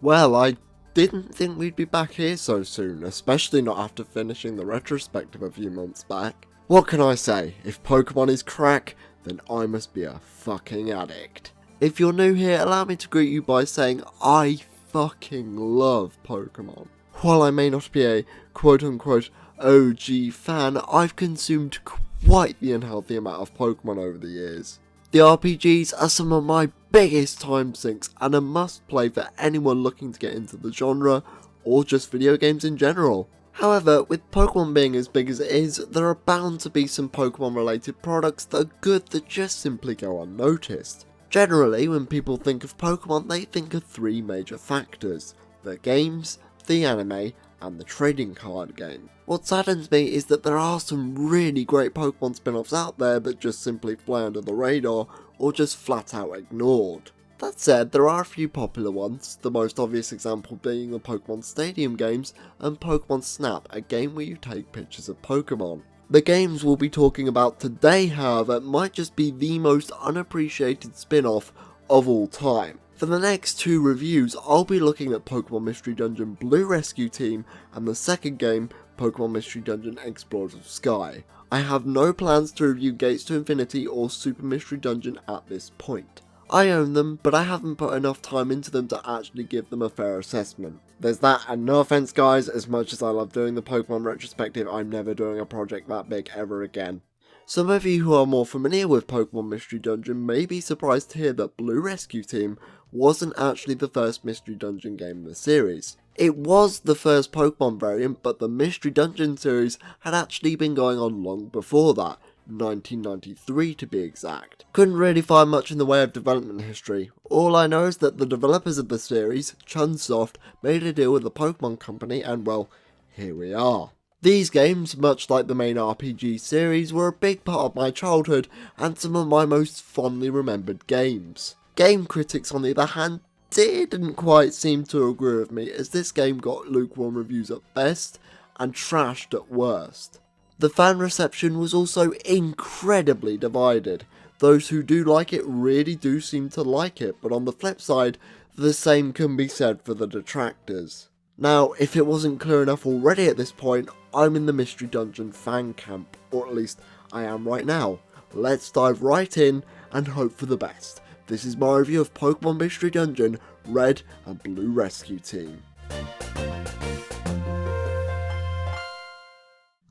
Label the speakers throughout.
Speaker 1: Well, I didn't think we'd be back here so soon, especially not after finishing the retrospective a few months back. What can I say? If Pokemon is crack, then I must be a fucking addict. If you're new here, allow me to greet you by saying I fucking love Pokemon. While I may not be a quote-unquote OG fan, I've consumed quite the unhealthy amount of Pokemon over the years. The RPGs are some of my biggest time sinks and a must play for anyone looking to get into the genre or just video games in general. However, with Pokemon being as big as it is, there are bound to be some Pokemon related products that are good that just simply go unnoticed. Generally, when people think of Pokemon, they think of three major factors: the games, the anime, and the trading card game. What saddens me is that there are some really great Pokemon spin-offs out there that just simply fly under the radar or just flat out ignored. That said, there are a few popular ones, the most obvious example being the Pokemon Stadium games and Pokemon Snap, a game where you take pictures of Pokemon. The games we'll be talking about today, however, might just be the most unappreciated spin-off of all time. For the next two reviews, I'll be looking at Pokemon Mystery Dungeon Blue Rescue Team and the second game, Pokemon Mystery Dungeon Explorers of Sky. I have no plans to review Gates to Infinity or Super Mystery Dungeon at this point. I own them, but I haven't put enough time into them to actually give them a fair assessment. There's that, and no offense guys, as much as I love doing the Pokemon retrospective, I'm never doing a project that big ever again. Some of you who are more familiar with Pokemon Mystery Dungeon may be surprised to hear that Blue Rescue Team wasn't actually the first Mystery Dungeon game in the series. It was the first Pokemon variant, but the Mystery Dungeon series had actually been going on long before that, 1993 to be exact. Couldn't really find much in the way of development history. All I know is that the developers of the series, Chunsoft, made a deal with the Pokemon company and well, here we are. These games, much like the main RPG series, were a big part of my childhood and some of my most fondly remembered games. Game critics, on the other hand, didn't quite seem to agree with me, as this game got lukewarm reviews at best and trashed at worst. The fan reception was also incredibly divided. Those who do like it really do seem to like it, but on the flip side, the same can be said for the detractors. Now, if it wasn't clear enough already at this point, I'm in the Mystery Dungeon fan camp, or at least I am right now. Let's dive right in and hope for the best. This is my review of Pokemon Mystery Dungeon Red and Blue Rescue Team.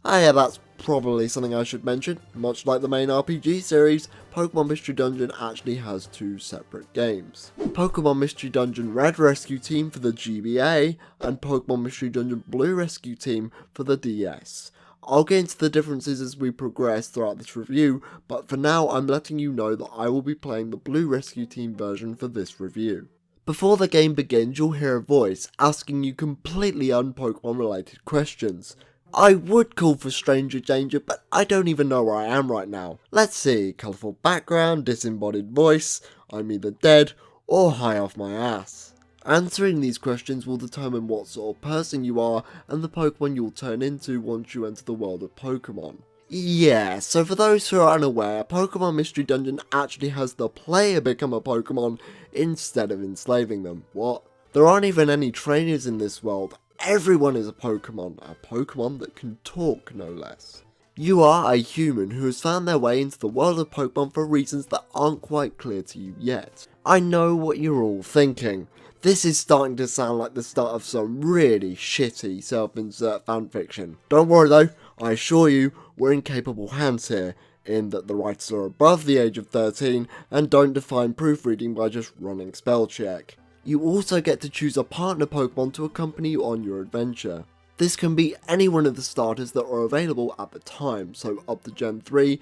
Speaker 1: Yeah, that's probably something I should mention. Much like the main RPG series, Pokemon Mystery Dungeon actually has two separate games. Pokemon Mystery Dungeon Red Rescue Team for the GBA, and Pokemon Mystery Dungeon Blue Rescue Team for the DS. I'll get into the differences as we progress throughout this review, but for now I'm letting you know that I will be playing the Blue Rescue Team version for this review. Before the game begins, you'll hear a voice asking you completely un-Pokemon related questions. I would call for stranger danger, but I don't even know where I am right now. Let's see, colourful background, disembodied voice, I'm either dead or high off my ass. Answering these questions will determine what sort of person you are and the Pokemon you'll turn into once you enter the world of Pokemon. Yeah, so for those who are unaware, Pokemon Mystery Dungeon actually has the player become a Pokemon instead of enslaving them. What? There aren't even any trainers in this world. Everyone is a Pokemon that can talk no less. You are a human who has found their way into the world of Pokemon for reasons that aren't quite clear to you yet. I know what you're all thinking. This is starting to sound like the start of some really shitty self-insert fanfiction. Don't worry though, I assure you, we're in capable hands here, in that the writers are above the age of 13 and don't define proofreading by just running spell check. You also get to choose a partner Pokemon to accompany you on your adventure. This can be any one of the starters that are available at the time, so up to Gen 3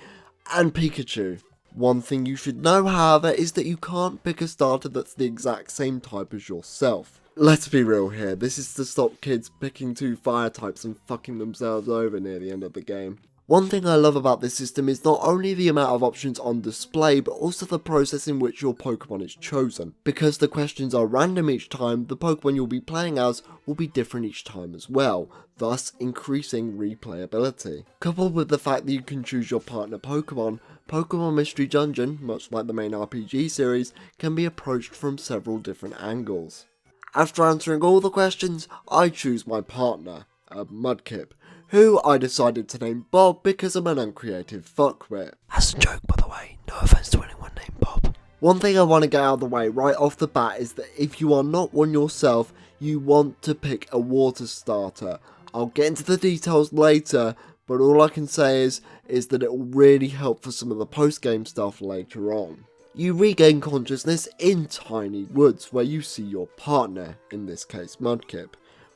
Speaker 1: and Pikachu. One thing you should know, however, is that you can't pick a starter that's the exact same type as yourself. Let's be real here, this is to stop kids picking two fire types and fucking themselves over near the end of the game. One thing I love about this system is not only the amount of options on display, but also the process in which your Pokemon is chosen. Because the questions are random each time, the Pokemon you'll be playing as will be different each time as well, thus increasing replayability. Coupled with the fact that you can choose your partner Pokemon, Pokemon Mystery Dungeon, much like the main RPG series, can be approached from several different angles. After answering all the questions, I choose my partner, a Mudkip, who I decided to name Bob because I'm an uncreative fuckwit.
Speaker 2: As a joke, by the way, no offense to anyone named Bob.
Speaker 1: One thing I want to get out of the way right off the bat is that if you are not one yourself, you want to pick a water starter. I'll get into the details later, but all I can say is that it will really help for some of the post-game stuff later on. You regain consciousness in tiny woods where you see your partner, in this case Mudkip.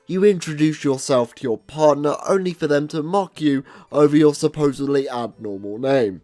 Speaker 1: You introduce yourself to your partner only for them to mock you over your supposedly abnormal name.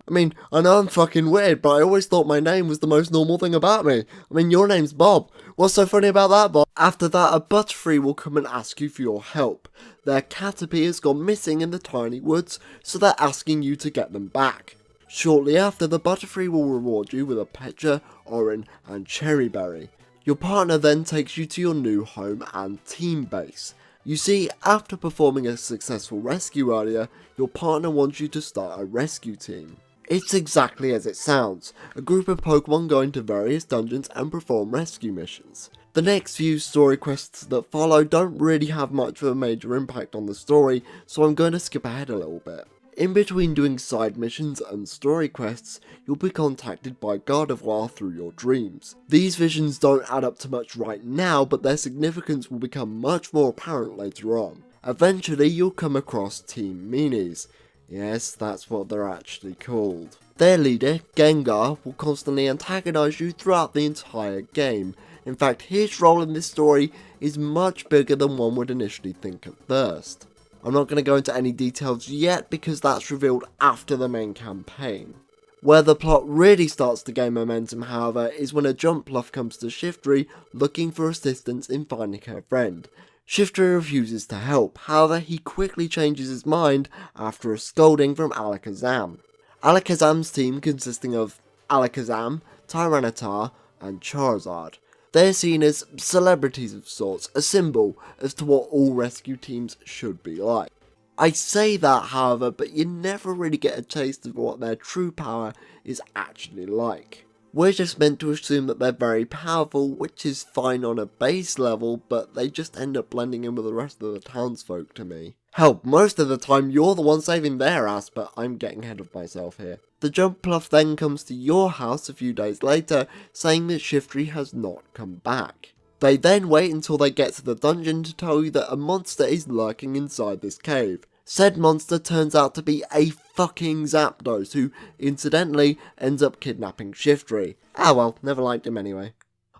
Speaker 1: I mean, I know I'm fucking weird, but I always thought my name was the most normal thing about me. I mean, your name's Bob. What's so funny about that, Bob? After that, a Butterfree will come and ask you for your help. Their Caterpie has gone missing in the tiny woods, so they're asking you to get them back. Shortly after, the Butterfree will reward you with a Pecha, Oran, and Cherry Berry. Your partner then takes you to your new home and team base. You see, after performing a successful rescue earlier, your partner wants you to start a rescue team. It's exactly as it sounds, a group of Pokemon go into various dungeons and perform rescue missions. The next few story quests that follow don't really have much of a major impact on the story, so I'm going to skip ahead a little bit. In between doing side missions and story quests, you'll be contacted by Gardevoir through your dreams. These visions don't add up to much right now, but their significance will become much more apparent later on. Eventually, you'll come across Team Meanies. Yes, that's what they're actually called. Their leader, Gengar, will constantly antagonize you throughout the entire game. In fact, his role in this story is much bigger than one would initially think at first. I'm not going to go into any details yet because that's revealed after the main campaign. Where the plot really starts to gain momentum, however, is when a Jumpluff comes to Shiftry looking for assistance in finding her friend. Shiftry refuses to help, however he quickly changes his mind after a scolding from Alakazam. Alakazam's team consisting of Alakazam, Tyranitar, and Charizard. They're seen as celebrities of sorts, a symbol as to what all rescue teams should be like. I say that, however, but you never really get a taste of what their true power is actually like. We're just meant to assume that they're very powerful, which is fine on a base level, but they just end up blending in with the rest of the townsfolk to me. Hell, most of the time you're the one saving their ass, but I'm getting ahead of myself here. The Jumpluff then comes to your house a few days later, saying that Shiftry has not come back. They then wait until they get to the dungeon to tell you that a monster is lurking inside this cave. Said monster turns out to be a fucking Zapdos, who incidentally ends up kidnapping Shiftry. Ah well, never liked him anyway.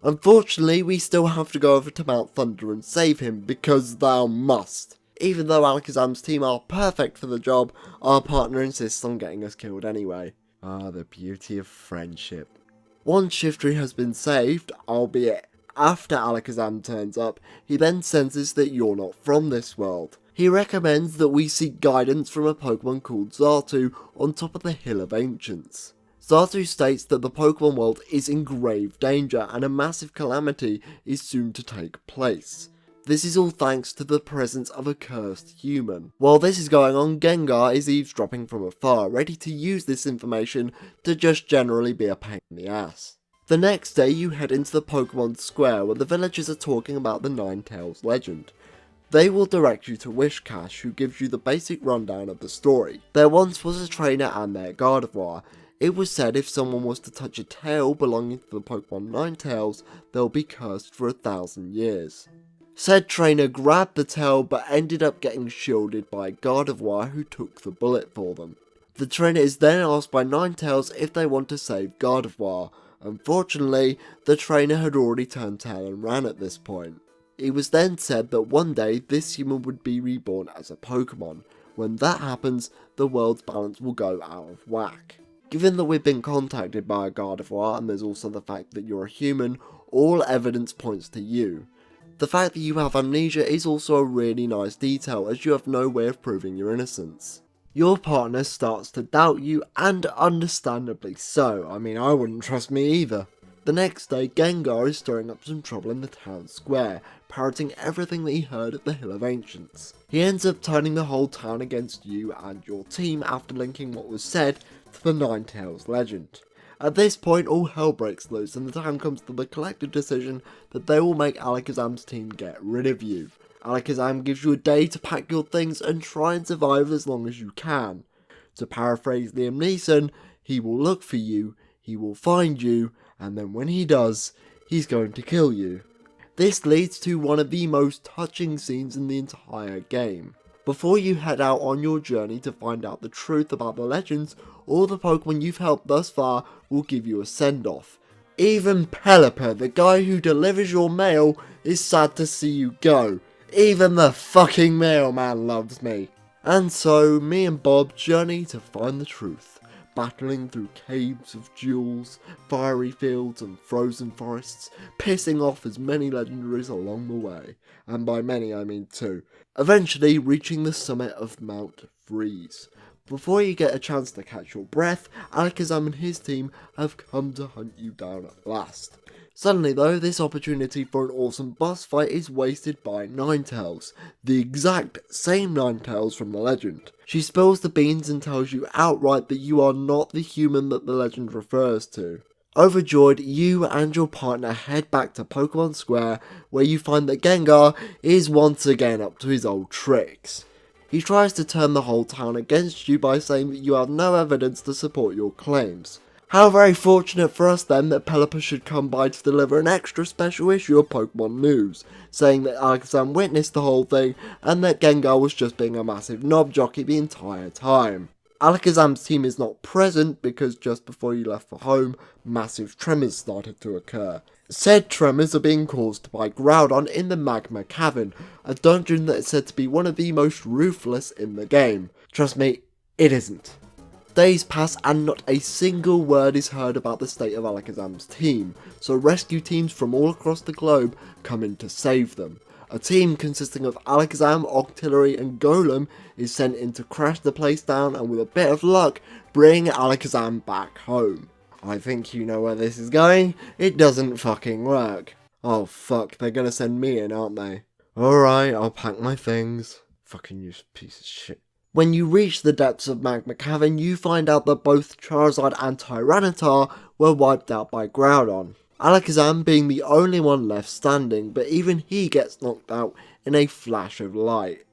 Speaker 1: Unfortunately, we still have to go over to Mount Thunder and save him, because thou must. Even though Alakazam's team are perfect for the job, our partner insists on getting us killed anyway. Ah, the beauty of friendship. Once Shiftry has been saved, albeit after Alakazam turns up, he then senses that you're not from this world. He recommends that we seek guidance from a Pokemon called Xatu on top of the Hill of Ancients. Xatu states that the Pokemon world is in grave danger and a massive calamity is soon to take place. This is all thanks to the presence of a cursed human. While this is going on, Gengar is eavesdropping from afar, ready to use this information to just generally be a pain in the ass. The next day you head into the Pokemon Square where the villagers are talking about the Ninetales legend. They will direct you to Wishcash, who gives you the basic rundown of the story. There once was a trainer and their Gardevoir. It was said if someone was to touch a tail belonging to the Pokemon Ninetales, they'll be cursed for 1,000 years. Said trainer grabbed the tail but ended up getting shielded by Gardevoir, who took the bullet for them. The trainer is then asked by Ninetales if they want to save Gardevoir. Unfortunately, the trainer had already turned tail and ran at this point. It was then said that one day this human would be reborn as a Pokemon. When that happens, the world's balance will go out of whack. Given that we've been contacted by a Gardevoir and there's also the fact that you're a human, all evidence points to you. The fact that you have amnesia is also a really nice detail, as you have no way of proving your innocence. Your partner starts to doubt you, and understandably so. I mean, I wouldn't trust me either. The next day, Gengar is stirring up some trouble in the town square, parroting everything that he heard at the Hill of Ancients. He ends up turning the whole town against you and your team after linking what was said to the Ninetales legend. At this point, all hell breaks loose, and the town comes to the collective decision that they will make Alakazam's team get rid of you. Alakazam gives you a day to pack your things and try and survive as long as you can. To paraphrase Liam Neeson, he will look for you, he will find you, and then when he does, he's going to kill you. This leads to one of the most touching scenes in the entire game. Before you head out on your journey to find out the truth about the legends, all the Pokemon you've helped thus far will give you a send-off. Even Pelipper, the guy who delivers your mail, is sad to see you go. Even the fucking mailman loves me. And so, me and Bob journey to find the truth, battling through caves of jewels, fiery fields and frozen forests, pissing off as many legendaries along the way, and by many I mean 2, eventually reaching the summit of Mount Freeze. Before you get a chance to catch your breath, Alakazam and his team have come to hunt you down at last. Suddenly though, this opportunity for an awesome boss fight is wasted by Ninetales, the exact same Ninetales from the legend. She spills the beans and tells you outright that you are not the human that the legend refers to. Overjoyed, you and your partner head back to Pokemon Square, where you find that Gengar is once again up to his old tricks. He tries to turn the whole town against you by saying that you have no evidence to support your claims. How very fortunate for us then that Pelipper should come by to deliver an extra special issue of Pokemon News, saying that Alakazam witnessed the whole thing and that Gengar was just being a massive knob jockey the entire time. Alakazam's team is not present because just before you left for home, massive tremors started to occur. Said tremors are being caused by Groudon in the Magma Cavern, a dungeon that is said to be one of the most ruthless in the game. Trust me, it isn't. Days pass and not a single word is heard about the state of Alakazam's team, so rescue teams from all across the globe come in to save them. A team consisting of Alakazam, Octillery and Golem is sent in to crash the place down and with a bit of luck, bring Alakazam back home. I think you know where this is going. It doesn't fucking work. Oh fuck, they're gonna send me in, aren't they? Alright, I'll pack my things. Fucking useless piece of shit. When you reach the depths of Magma Cavern, you find out that both Charizard and Tyranitar were wiped out by Groudon. Alakazam being the only one left standing, but even he gets knocked out in a flash of light.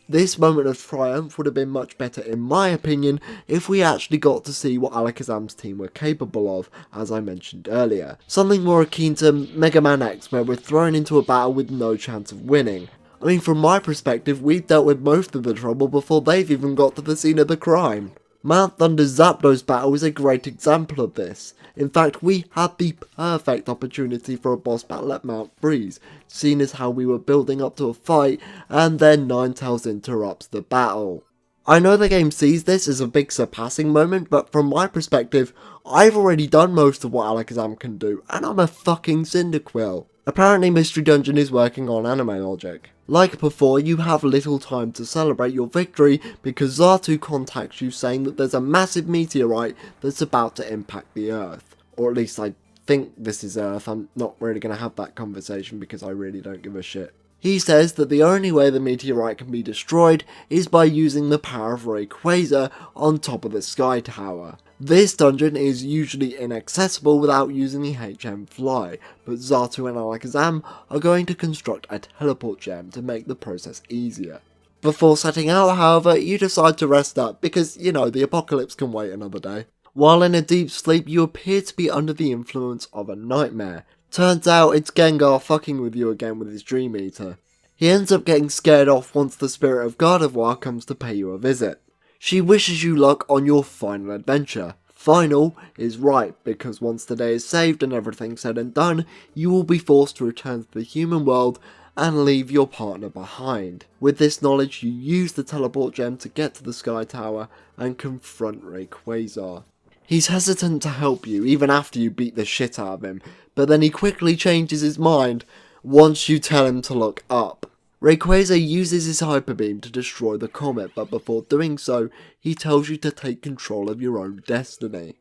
Speaker 1: This moment of triumph would have been much better in my opinion if we actually got to see what Alakazam's team were capable of, as I mentioned earlier. Something more akin to Mega Man X, where we're thrown into a battle with no chance of winning. I mean, from my perspective, we've dealt with most of the trouble before they've even got to the scene of the crime. Mount Thunder's Zapdos battle is a great example of this. In fact, we had the perfect opportunity for a boss battle at Mount Freeze, seeing as how we were building up to a fight, and then Ninetales interrupts the battle. I know the game sees this as a big surpassing moment, but from my perspective, I've already done most of what Alakazam can do, and I'm a fucking Cyndaquil. Apparently Mystery Dungeon is working on anime logic. Like before, you have little time to celebrate your victory because Xatu contacts you saying that there's a massive meteorite that's about to impact the Earth. Or at least I think this is Earth. I'm not really going to have that conversation because I really don't give a shit. He says that the only way the meteorite can be destroyed is by using the power of Rayquaza on top of the Sky Tower. This dungeon is usually inaccessible without using the HM Fly, but Xatu and Alakazam are going to construct a teleport gem to make the process easier. Before setting out, however, you decide to rest up because, you know, the apocalypse can wait another day. While in a deep sleep, you appear to be under the influence of a nightmare. Turns out it's Gengar fucking with you again with his Dream Eater. He ends up getting scared off once the spirit of Gardevoir comes to pay you a visit. She wishes you luck on your final adventure. Final is right, because once the day is saved and everything said and done, you will be forced to return to the human world and leave your partner behind. With this knowledge, you use the teleport gem to get to the Sky Tower and confront Rayquaza. He's hesitant to help you even after you beat the shit out of him, but then he quickly changes his mind once you tell him to look up. Rayquaza uses his Hyper Beam to destroy the comet, but before doing so, he tells you to take control of your own destiny.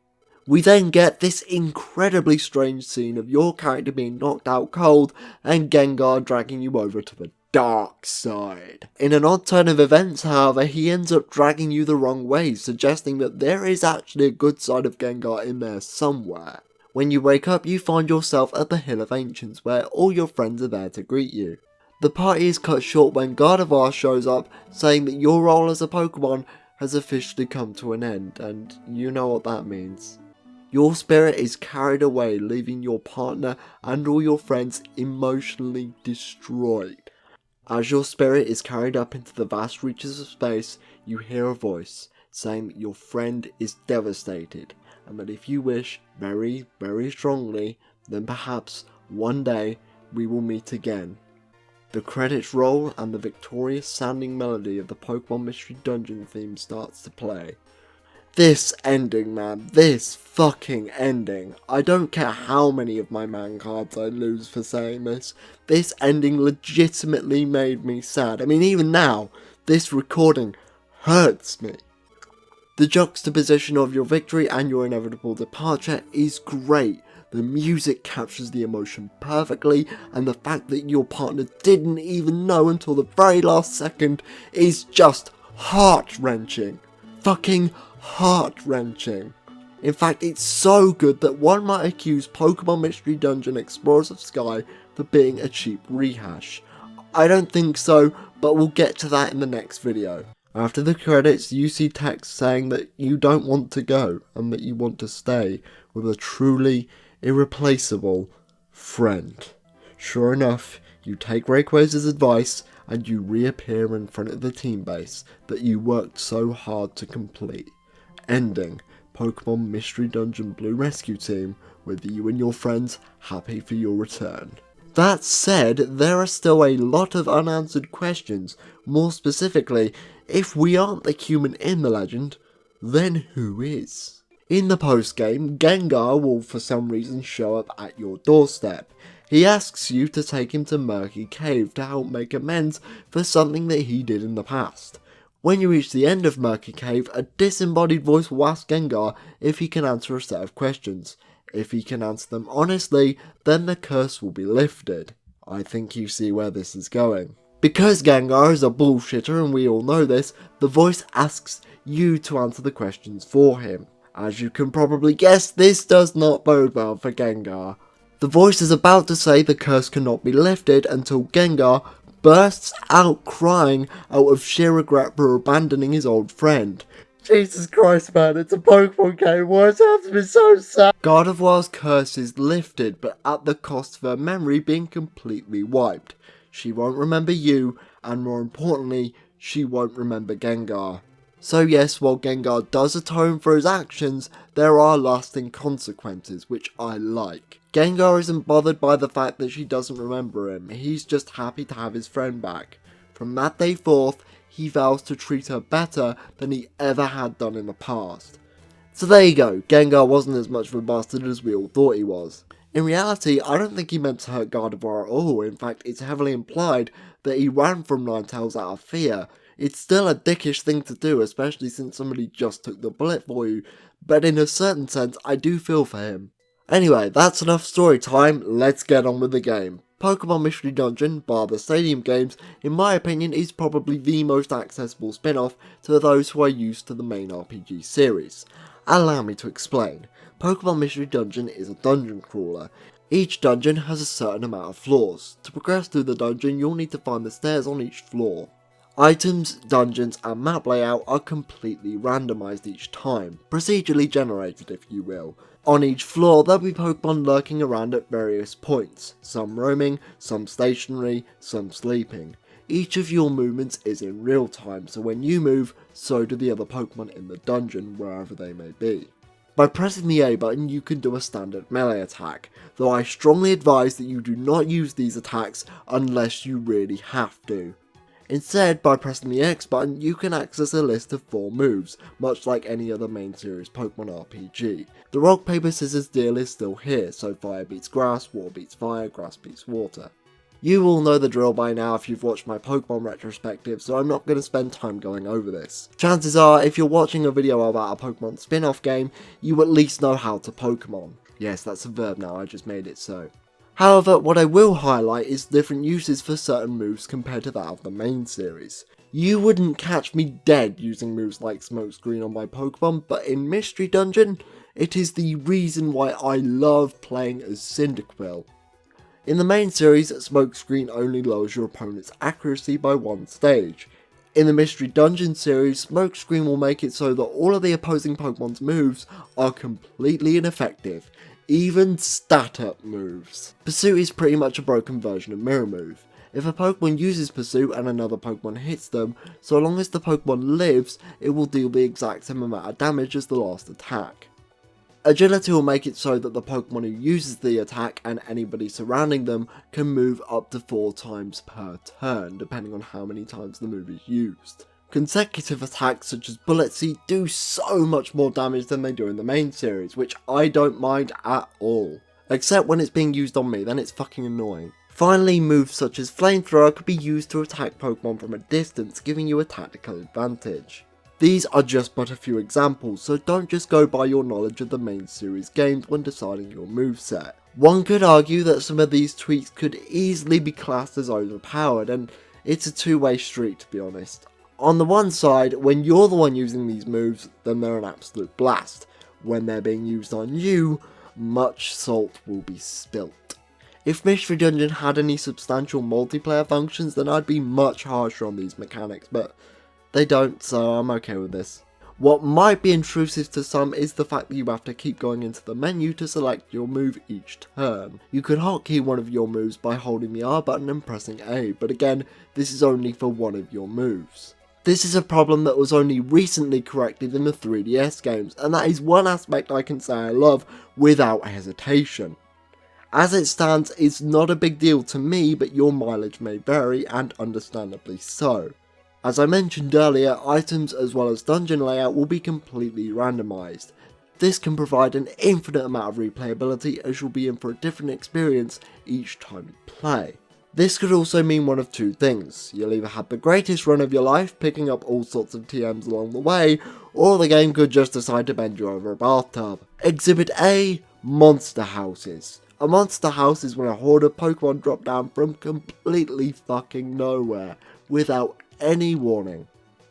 Speaker 1: We then get this incredibly strange scene of your character being knocked out cold and Gengar dragging you over to the dark side. In an odd turn of events, however, he ends up dragging you the wrong way, suggesting that there is actually a good side of Gengar in there somewhere. When you wake up, you find yourself at the Hill of Ancients, where all your friends are there to greet you. The party is cut short when Gardevoir shows up, saying that your role as a Pokemon has officially come to an end, and you know what that means. Your spirit is carried away, leaving your partner and all your friends emotionally destroyed. As your spirit is carried up into the vast reaches of space, you hear a voice saying that your friend is devastated, and that if you wish very, very strongly, then perhaps one day we will meet again. The credits roll and the victorious sounding melody of the Pokemon Mystery Dungeon theme starts to play. This ending, man, this fucking ending. I don't care how many of my man cards I lose for saying this. This ending legitimately made me sad. I mean, even now, this recording hurts me. The juxtaposition of your victory and your inevitable departure is great. The music captures the emotion perfectly, and the fact that your partner didn't even know until the very last second is just heart-wrenching. Fucking heart-wrenching. In fact, it's so good that one might accuse Pokemon Mystery Dungeon Explorers of Sky for being a cheap rehash. I don't think so, but we'll get to that in the next video. After the credits, you see text saying that you don't want to go and that you want to stay with a truly irreplaceable friend. Sure enough, you take Rayquaza's advice and you reappear in front of the team base that you worked so hard to complete, ending Pokemon Mystery Dungeon Blue Rescue Team with you and your friends happy for your return. That said, there are still a lot of unanswered questions. More specifically, if we aren't the human in the legend, then who is? In the post-game, Gengar will for some reason show up at your doorstep. He asks you to take him to Murky Cave to help make amends for something that he did in the past. When you reach the end of Murky Cave, a disembodied voice will ask Gengar if he can answer a set of questions. If he can answer them honestly, then the curse will be lifted. I think you see where this is going. Because Gengar is a bullshitter and we all know this, the voice asks you to answer the questions for him. As you can probably guess, this does not bode well for Gengar. The voice is about to say the curse cannot be lifted until Gengar bursts out crying out of sheer regret for abandoning his old friend. Jesus Christ, man, it's a Pokemon game, why does it have to be so sad? Gardevoir's curse is lifted, but at the cost of her memory being completely wiped. She won't remember you, and more importantly, she won't remember Gengar. So yes, while Gengar does atone for his actions, there are lasting consequences, which I like. Gengar isn't bothered by the fact that she doesn't remember him, he's just happy to have his friend back. From that day forth, he vows to treat her better than he ever had done in the past. So there you go, Gengar wasn't as much of a bastard as we all thought he was. In reality, I don't think he meant to hurt Gardevoir at all. In fact, it's heavily implied that he ran from Ninetales out of fear. It's still a dickish thing to do, especially since somebody just took the bullet for you, but in a certain sense, I do feel for him. Anyway, that's enough story time, let's get on with the game. Pokemon Mystery Dungeon, bar the Stadium games, in my opinion is probably the most accessible spin-off to those who are used to the main RPG series. Allow me to explain. Pokemon Mystery Dungeon is a dungeon crawler. Each dungeon has a certain amount of floors. To progress through the dungeon, you'll need to find the stairs on each floor. Items, dungeons and map layout are completely randomised each time, procedurally generated if you will. On each floor there'll be Pokemon lurking around at various points, some roaming, some stationary, some sleeping. Each of your movements is in real time, so when you move, so do the other Pokemon in the dungeon, wherever they may be. By pressing the A button you can do a standard melee attack, though I strongly advise that you do not use these attacks unless you really have to. Instead, by pressing the X button, you can access a list of 4 moves, much like any other main series Pokemon RPG. The rock, paper, scissors deal is still here, so fire beats grass, water beats fire, grass beats water. You all know the drill by now if you've watched my Pokemon retrospective, so I'm not going to spend time going over this. Chances are, if you're watching a video about a Pokemon spin-off game, you at least know how to Pokemon. Yes, that's a verb now, I just made it so. However, what I will highlight is different uses for certain moves compared to that of the main series. You wouldn't catch me dead using moves like Smokescreen on my Pokemon, but in Mystery Dungeon, it is the reason why I love playing as Cyndaquil. In the main series, Smokescreen only lowers your opponent's accuracy by one stage. In the Mystery Dungeon series, Smokescreen will make it so that all of the opposing Pokemon's moves are completely ineffective, even stat-up moves. Pursuit is pretty much a broken version of Mirror Move. If a Pokemon uses Pursuit and another Pokemon hits them, so long as the Pokemon lives, it will deal the exact same amount of damage as the last attack. Agility will make it so that the Pokemon who uses the attack and anybody surrounding them can move up to 4 times per turn, depending on how many times the move is used. Consecutive attacks such as Bullet Seed do so much more damage than they do in the main series, which I don't mind at all. Except when it's being used on me, then it's fucking annoying. Finally, moves such as Flamethrower could be used to attack Pokemon from a distance, giving you a tactical advantage. These are just but a few examples, so don't just go by your knowledge of the main series games when deciding your moveset. One could argue that some of these tweaks could easily be classed as overpowered, and it's a two-way street to be honest. On the one side, when you're the one using these moves, then they're an absolute blast. When they're being used on you, much salt will be spilt. If Mystery Dungeon had any substantial multiplayer functions, then I'd be much harsher on these mechanics, but they don't, so I'm okay with this. What might be intrusive to some is the fact that you have to keep going into the menu to select your move each turn. You can hotkey one of your moves by holding the R button and pressing A, but again, this is only for one of your moves. This is a problem that was only recently corrected in the 3DS games, and that is one aspect I can say I love without hesitation. As it stands, it's not a big deal to me, but your mileage may vary, and understandably so. As I mentioned earlier, items as well as dungeon layout will be completely randomised. This can provide an infinite amount of replayability as you'll be in for a different experience each time you play. This could also mean one of two things. You'll either have the greatest run of your life, picking up all sorts of TMs along the way, or the game could just decide to bend you over a bathtub. Exhibit A, Monster Houses. A monster house is when a horde of Pokemon drop down from completely fucking nowhere, without any warning.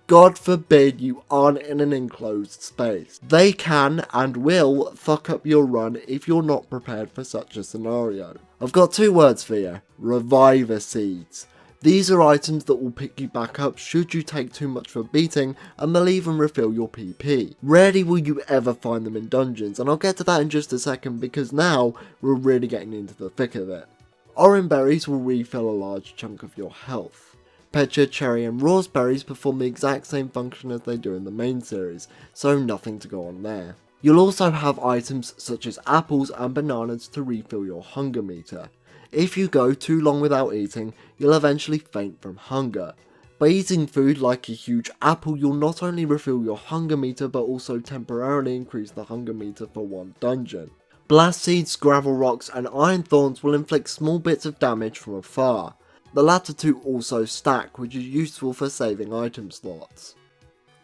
Speaker 1: God forbid you aren't in an enclosed space. They can and will fuck up your run if you're not prepared for such a scenario. I've got 2 words for you. Reviver Seeds. These are items that will pick you back up should you take too much for beating, and they'll even refill your PP. Rarely will you ever find them in dungeons, and I'll get to that in just a second because now we're really getting into the thick of it. Orange berries will refill a large chunk of your health. Pecha, Cherry and Raspberries perform the exact same function as they do in the main series, so nothing to go on there. You'll also have items such as apples and bananas to refill your hunger meter. If you go too long without eating, you'll eventually faint from hunger. By eating food like a huge apple, you'll not only refill your hunger meter but also temporarily increase the hunger meter for one dungeon. Blast Seeds, Gravel Rocks and Iron Thorns will inflict small bits of damage from afar. The latter two also stack, which is useful for saving item slots.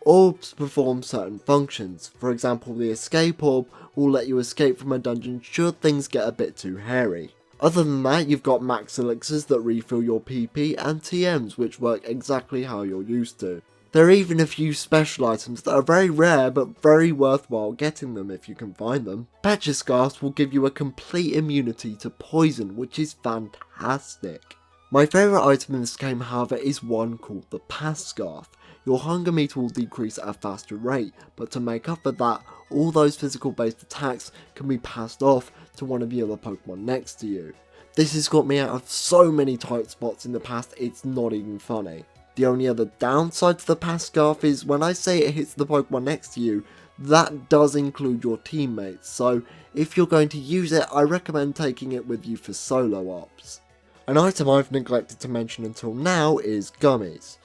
Speaker 1: Orbs perform certain functions. For example, the Escape Orb will let you escape from a dungeon should things get a bit too hairy. Other than that, you've got Max Elixirs that refill your PP and TMs which work exactly how you're used to. There are even a few special items that are very rare but very worthwhile getting them if you can find them. Pecha Scarves will give you a complete immunity to poison, which is fantastic. My favourite item in this game, however, is one called the Pass Scarf. Your hunger meter will decrease at a faster rate, but to make up for that, all those physical based attacks can be passed off to one of the other Pokemon next to you. This has got me out of so many tight spots in the past, it's not even funny. The only other downside to the Pass Scarf is when I say it hits the Pokemon next to you, that does include your teammates, so if you're going to use it, I recommend taking it with you for solo ops. An item I've neglected to mention until now is gummies.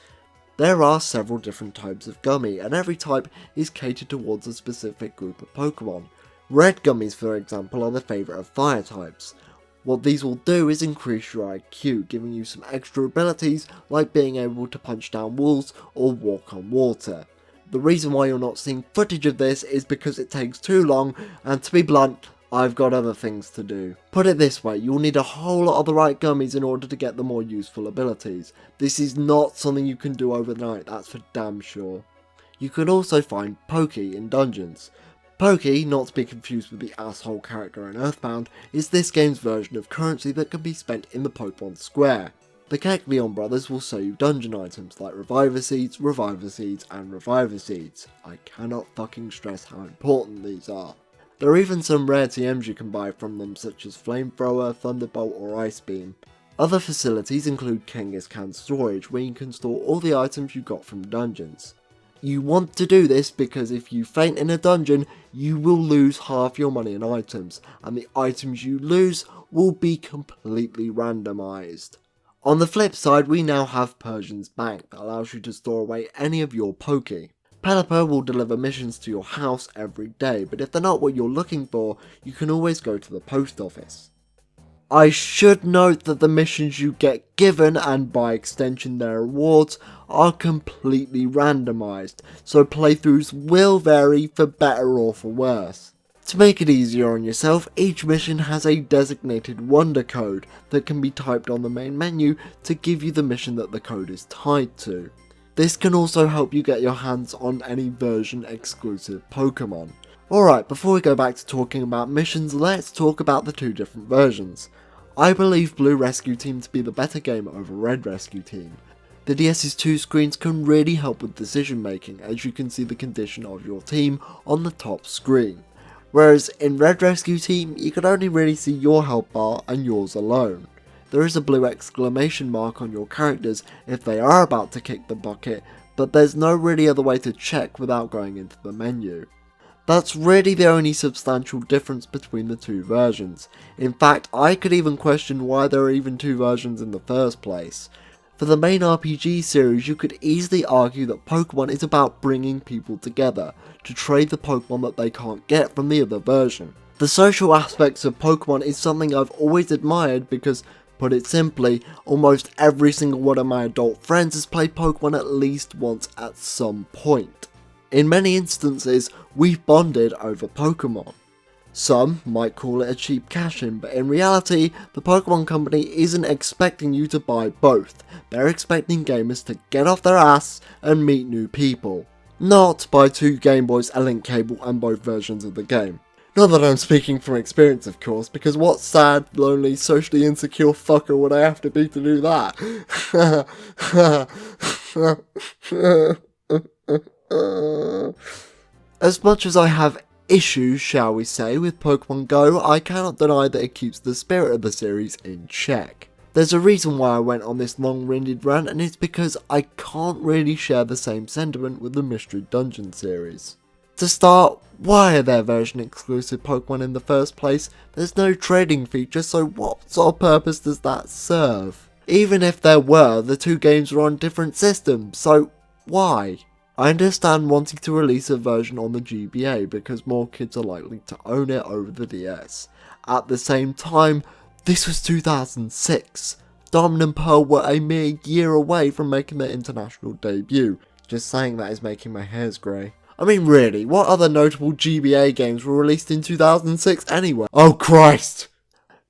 Speaker 1: There are several different types of gummy, and every type is catered towards a specific group of Pokemon. Red gummies, for example, are the favourite of fire types. What these will do is increase your IQ, giving you some extra abilities like being able to punch down walls or walk on water. The reason why you're not seeing footage of this is because it takes too long, and to be blunt, I've got other things to do. Put it this way, you'll need a whole lot of the right gummies in order to get the more useful abilities. This is not something you can do overnight, that's for damn sure. You can also find Pokey in dungeons. Pokey, not to be confused with the asshole character in Earthbound, is this game's version of currency that can be spent in the Pokemon Square. The Kecleon brothers will sell you dungeon items like Reviver Seeds, and Reviver Seeds. I cannot fucking stress how important these are. There are even some rare TMs you can buy from them, such as Flamethrower, Thunderbolt or Ice Beam. Other facilities include Kangaskhan Storage, where you can store all the items you got from dungeons. You want to do this because if you faint in a dungeon, you will lose half your money in items, and the items you lose will be completely randomised. On the flip side, we now have Persian's Bank that allows you to store away any of your Poké. Pelipper will deliver missions to your house every day, but if they're not what you're looking for, you can always go to the post office. I should note that the missions you get given, and by extension their rewards, are completely randomised, so playthroughs will vary for better or for worse. To make it easier on yourself, each mission has a designated wonder code that can be typed on the main menu to give you the mission that the code is tied to. This can also help you get your hands on any version exclusive Pokemon. Alright, before we go back to talking about missions, let's talk about the two different versions. I believe Blue Rescue Team to be the better game over Red Rescue Team. The DS's two screens can really help with decision making, as you can see the condition of your team on the top screen. Whereas in Red Rescue Team, you can only really see your health bar and yours alone. There is a blue exclamation mark on your characters if they are about to kick the bucket, but there's no really other way to check without going into the menu. That's really the only substantial difference between the two versions. In fact, I could even question why there are even two versions in the first place. For the main RPG series, you could easily argue that Pokemon is about bringing people together to trade the Pokemon that they can't get from the other version. The social aspects of Pokemon is something I've always admired because, put it simply, almost every single one of my adult friends has played Pokemon at least once at some point. In many instances, we've bonded over Pokemon. Some might call it a cheap cash-in, but in reality, the Pokemon Company isn't expecting you to buy both. They're expecting gamers to get off their ass and meet new people. Not buy two Game Boys, a link cable and both versions of the game. Not that I'm speaking from experience, of course, because what sad, lonely, socially insecure fucker would I have to be to do that? As much as I have issues, shall we say, with Pokemon Go, I cannot deny that it keeps the spirit of the series in check. There's a reason why I went on this long-winded rant, and it's because I can't really share the same sentiment with the Mystery Dungeon series. To start, why are there version exclusive Pokemon in the first place? There's no trading feature, so what sort of purpose does that serve? Even if there were, the two games were on different systems, so why? I understand wanting to release a version on the GBA because more kids are likely to own it over the DS. At the same time, this was 2006. Diamond and Pearl were a mere year away from making their international debut. Just saying that is making my hairs grey. I mean really, what other notable GBA games were released in 2006 anyway? Oh Christ!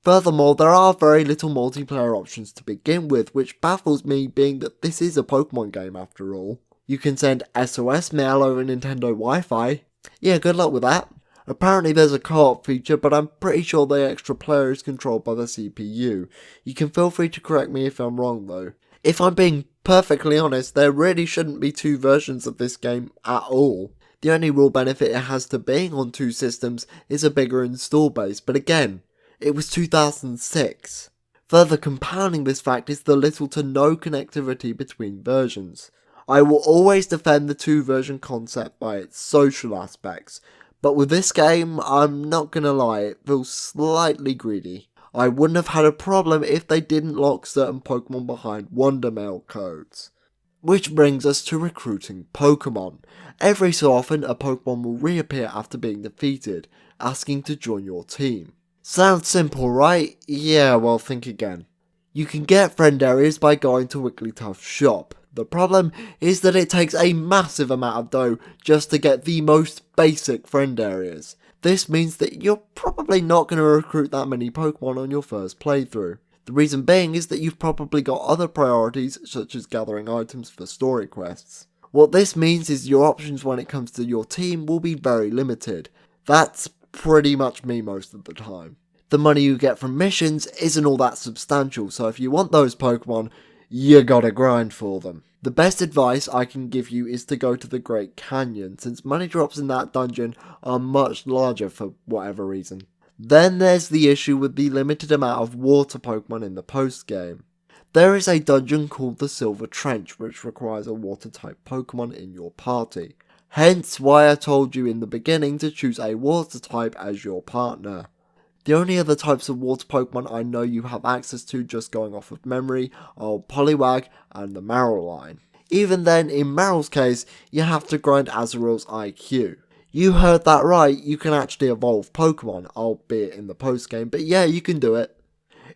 Speaker 1: Furthermore, there are very little multiplayer options to begin with, which baffles me being that this is a Pokemon game after all. You can send SOS mail over Nintendo Wi-Fi. Yeah, good luck with that. Apparently there's a co-op feature, but I'm pretty sure the extra player is controlled by the CPU. You can feel free to correct me if I'm wrong though. If I'm being perfectly honest, there really shouldn't be two versions of this game at all. The only real benefit it has to being on two systems is a bigger install base, but again, it was 2006. Further compounding this fact is the little to no connectivity between versions. I will always defend the two version concept by its social aspects, but with this game, I'm not gonna lie, it feels slightly greedy. I wouldn't have had a problem if they didn't lock certain Pokemon behind Wonder Mail codes. Which brings us to recruiting Pokemon. Every so often, a Pokemon will reappear after being defeated, asking to join your team. Sounds simple, right? Yeah, well think again. You can get friend areas by going to Wigglytuff's shop. The problem is that it takes a massive amount of dough just to get the most basic friend areas. This means that you're probably not going to recruit that many Pokemon on your first playthrough. The reason being is that you've probably got other priorities such as gathering items for story quests. What this means is your options when it comes to your team will be very limited. That's pretty much me most of the time. The money you get from missions isn't all that substantial, so if you want those Pokemon, you gotta grind for them. The best advice I can give you is to go to the Great Canyon, since money drops in that dungeon are much larger for whatever reason. Then there's the issue with the limited amount of water Pokemon in the post-game. There is a dungeon called the Silver Trench which requires a water type Pokemon in your party. Hence why I told you in the beginning to choose a water type as your partner. The only other types of water Pokemon I know you have access to just going off of memory are Poliwag and the Marowline. Even then, in Marow's case, you have to grind Azurill's IQ. You heard that right, you can actually evolve Pokemon, albeit in the post game, but yeah, you can do it.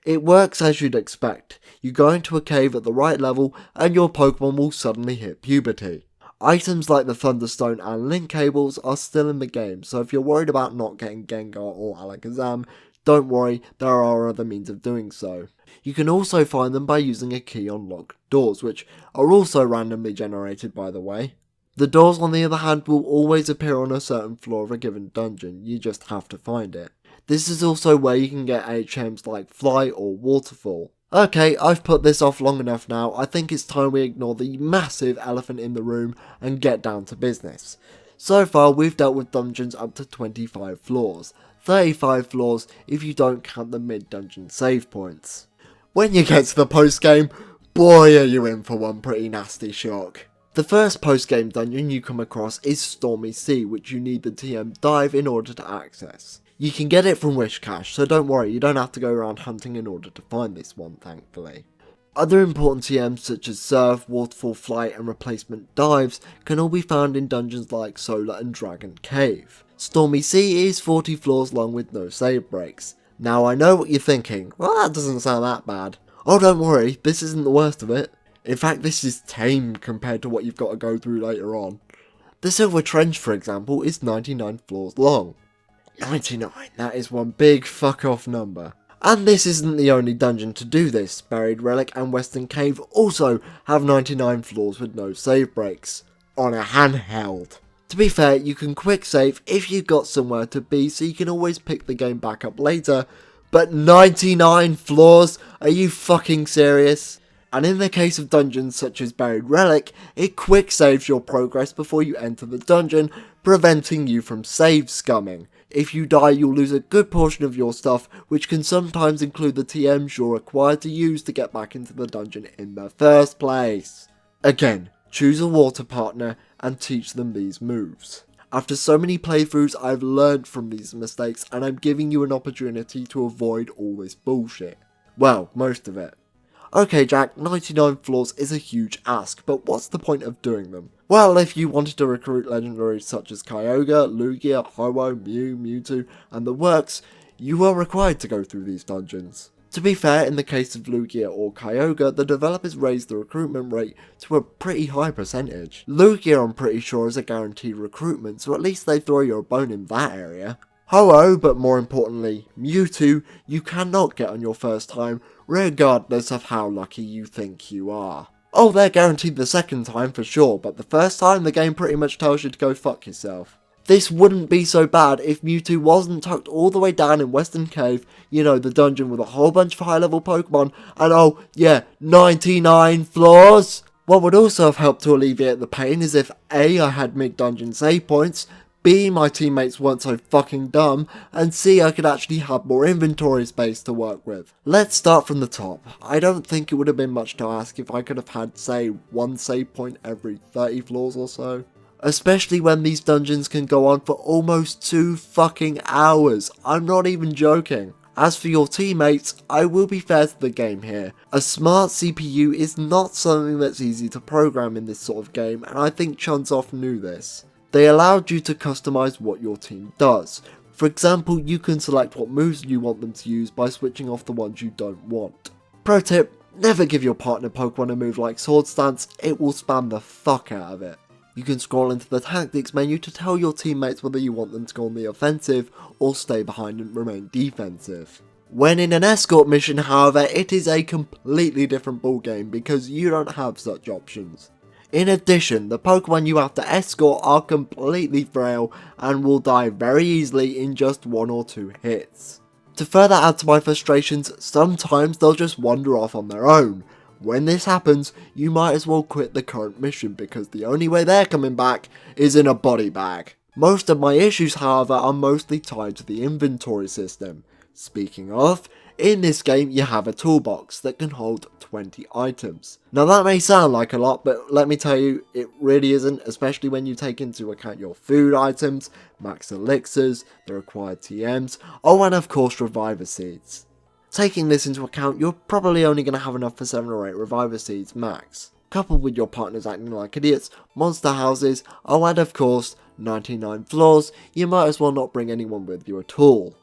Speaker 1: It works as you'd expect. You go into a cave at the right level and your Pokemon will suddenly hit puberty. Items like the Thunderstone and Link Cables are still in the game, so if you're worried about not getting Gengar or Alakazam, don't worry, there are other means of doing so. You can also find them by using a key on locked doors, which are also randomly generated by the way. The doors on the other hand will always appear on a certain floor of a given dungeon, you just have to find it. This is also where you can get HMs like Fly or Waterfall. Okay, I've put this off long enough now. I think it's time we ignore the massive elephant in the room and get down to business. So far, we've dealt with dungeons up to 25 floors. 35 floors if you don't count the mid-dungeon save points. When you get to the post-game, boy are you in for one pretty nasty shock. The first post-game dungeon you come across is Stormy Sea, which you need the TM Dive in order to access. You can get it from Wish Cache, so don't worry, you don't have to go around hunting in order to find this one, thankfully. Other important TMs such as Surf, Waterfall, Flight and Replacement Dives can all be found in dungeons like Solar and Dragon Cave. Stormy Sea is 40 floors long with no save breaks. Now I know what you're thinking, well that doesn't sound that bad. Oh don't worry, this isn't the worst of it. In fact this is tame compared to what you've got to go through later on. The Silver Trench for example is 99 floors long. 99, that is one big fuck off number. And this isn't the only dungeon to do this. Buried Relic and Western Cave also have 99 floors with no save breaks. On a handheld. To be fair, you can quick save if you've got somewhere to be so you can always pick the game back up later. But 99 floors? Are you fucking serious? And in the case of dungeons such as Buried Relic, it quick saves your progress before you enter the dungeon, preventing you from save scumming. If you die, you'll lose a good portion of your stuff, which can sometimes include the TMs you're required to use to get back into the dungeon in the first place. Again, choose a water partner and teach them these moves. After so many playthroughs, I've learned from these mistakes and I'm giving you an opportunity to avoid all this bullshit. Well, most of it. Okay Jack, 99 floors is a huge ask, but what's the point of doing them? Well, if you wanted to recruit legendaries such as Kyogre, Lugia, Ho-Oh, Mew, Mewtwo, and the works, you are required to go through these dungeons. To be fair, in the case of Lugia or Kyogre, the developers raised the recruitment rate to a pretty high percentage. Lugia I'm pretty sure is a guaranteed recruitment, so at least they throw you a bone in that area. Ho-Oh, but more importantly, Mewtwo, you cannot get on your first time, regardless of how lucky you think you are. Oh, they're guaranteed the second time for sure, but the first time the game pretty much tells you to go fuck yourself. This wouldn't be so bad if Mewtwo wasn't tucked all the way down in Western Cave, you know, the dungeon with a whole bunch of high level Pokemon, and oh yeah, 99 floors! What would also have helped to alleviate the pain is if A, I had mid-dungeon save points, B, my teammates weren't so fucking dumb, and C, I could actually have more inventory space to work with. Let's start from the top. I don't think it would have been much to ask if I could have had, say, one save point every 30 floors or so. Especially when these dungeons can go on for almost 2 fucking hours. I'm not even joking. As for your teammates, I will be fair to the game here. A smart CPU is not something that's easy to program in this sort of game, and I think Chunsoft knew this. They allowed you to customize what your team does. For example, you can select what moves you want them to use by switching off the ones you don't want. Pro tip, never give your partner Pokemon a move like Sword Stance, it will spam the fuck out of it. You can scroll into the tactics menu to tell your teammates whether you want them to go on the offensive or stay behind and remain defensive. When in an escort mission, however, it is a completely different ballgame because you don't have such options. In addition, the Pokemon you have to escort are completely frail and will die very easily in just 1 or 2 hits. To further add to my frustrations, sometimes they'll just wander off on their own. When this happens, you might as well quit the current mission because the only way they're coming back is in a body bag. Most of my issues, however, are mostly tied to the inventory system. Speaking of, in this game you have a toolbox that can hold 20 items. Now that may sound like a lot, but let me tell you, it really isn't, especially when you take into account your food items, max elixirs, the required TMs, oh and of course reviver seeds. Taking this into account, you're probably only going to have enough for 7 or 8 reviver seeds max. Coupled with your partners acting like idiots, monster houses, oh and of course 99 floors, you might as well not bring anyone with you at all.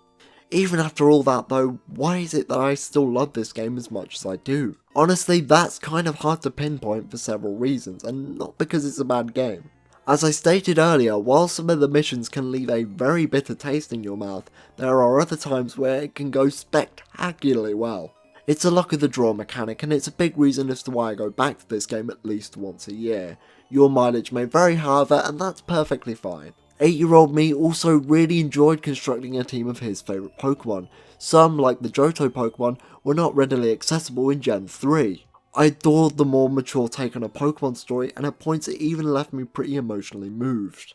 Speaker 1: Even after all that though, why is it that I still love this game as much as I do? Honestly, that's kind of hard to pinpoint for several reasons, and not because it's a bad game. As I stated earlier, while some of the missions can leave a very bitter taste in your mouth, there are other times where it can go spectacularly well. It's a luck of the draw mechanic, and it's a big reason as to why I go back to this game at least once a year. Your mileage may vary however, and that's perfectly fine. 8-year-old me also really enjoyed constructing a team of his favourite Pokemon. Some, like the Johto Pokemon, were not readily accessible in Gen 3. I adored the more mature take on a Pokemon story, and at points it even left me pretty emotionally moved.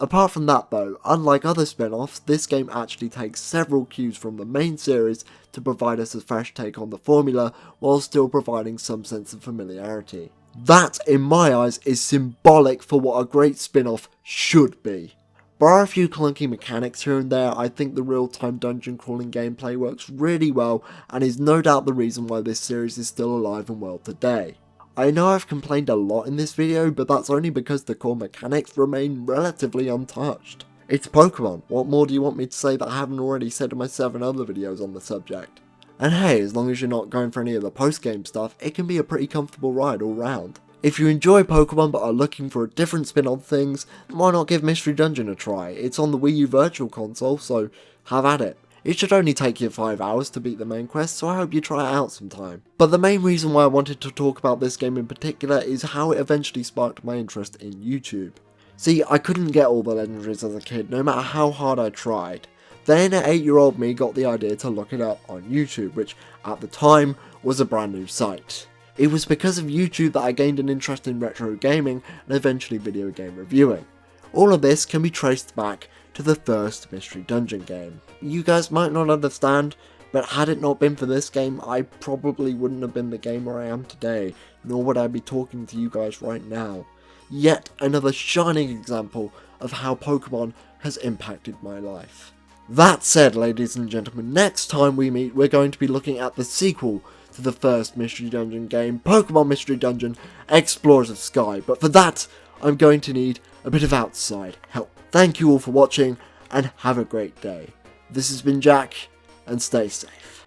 Speaker 1: Apart from that though, unlike other spin-offs, this game actually takes several cues from the main series to provide us a fresh take on the formula while still providing some sense of familiarity. That, in my eyes, is symbolic for what a great spin-off should be. Bar a few clunky mechanics here and there, I think the real-time dungeon crawling gameplay works really well and is no doubt the reason why this series is still alive and well today. I know I've complained a lot in this video, but that's only because the core mechanics remain relatively untouched. It's Pokemon, what more do you want me to say that I haven't already said in my 7 other videos on the subject? And hey, as long as you're not going for any of the post-game stuff, it can be a pretty comfortable ride all round. If you enjoy Pokemon but are looking for a different spin on things, why not give Mystery Dungeon a try? It's on the Wii U Virtual Console, so have at it. It should only take you 5 hours to beat the main quest, so I hope you try it out sometime. But the main reason why I wanted to talk about this game in particular is how it eventually sparked my interest in YouTube. See, I couldn't get all the legendaries as a kid, no matter how hard I tried. Then 8-year-old me got the idea to look it up on YouTube, which at the time was a brand new site. It was because of YouTube that I gained an interest in retro gaming and eventually video game reviewing. All of this can be traced back to the first Mystery Dungeon game. You guys might not understand, but had it not been for this game, I probably wouldn't have been the gamer I am today, nor would I be talking to you guys right now. Yet another shining example of how Pokemon has impacted my life. That said, ladies and gentlemen, next time we meet, we're going to be looking at the sequel to the first Mystery Dungeon game, Pokemon Mystery Dungeon Explorers of Sky, but for that, I'm going to need a bit of outside help. Thank you all for watching, and have a great day. This has been Jack, and stay safe.